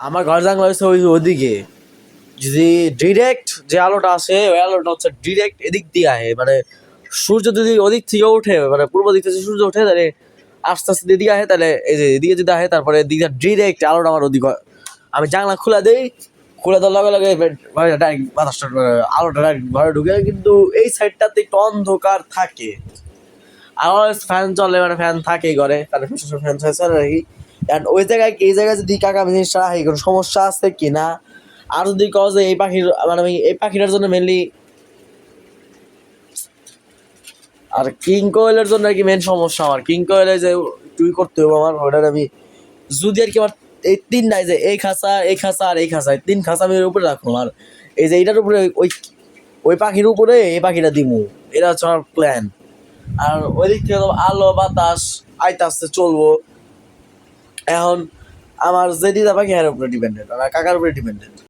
আমার ঘর জানলা হচ্ছে ওদিকে, যদি ডিরেক্ট যে আলোটা আসে ওই আলোটা হচ্ছে ডিরেক্ট এদিক দিয়ে আহে, মানে সূর্য যদি ওদিক থেকে ওঠে, মানে পূর্ব দিক থেকে সূর্য ওঠে, তাহলে আস্তে আস্তে এদিকে আহে, তাহলে এই যে এদিকে যদি আহে তারপরে এদিকে ডিরেক্ট আলোটা আমার ওদিকে আমি জানলা খুলে দেই, খুলে দেওয়ার লগে লগে ডাইরেক্ট বাতাসটা আলোটা ডাইরেক্ট ঘরে ঢুকে। কিন্তু এই সাইডটাতে একটু অন্ধকার থাকে, আর ফ্যান চলে, মানে ফ্যান থাকে ঘরে, তাহলে ফ্যান চলে রাখি। অ্যান্ড ওই জায়গায় এই জায়গায় যদি কাকা আমি জিনিসটা রাখি কোনো সমস্যা আছে কি না। আর যদি কও যে এই পাখির, মানে আমি এই পাখিটার জন্য মেনলি, আর কিং কোয়েলের জন্য আর কি মেন সমস্যা আমার, কিং কোয়েলে যে তুই করতে হবে আমার ওটার আমি যদি আর কি আমার এই তিন নাই যে এই খাঁচা এই খাঁচা আর এই খাঁচা, এই তিন খাঁচা আমি এর উপরে রাখবো। আর এই যে এইটার উপরে ওই ওই পাখির উপরে এই পাখিটা দিমু, এটা হচ্ছে আমার প্ল্যান। আর ওই দিক থেকে আলো বাতাস আইতে আসতে চলবো। এখন আমার যে দিদা পাখি এর উপরে ডিপেন্ডেন্ট, আমার কাকার উপরে ডিপেন্ডেন্ট।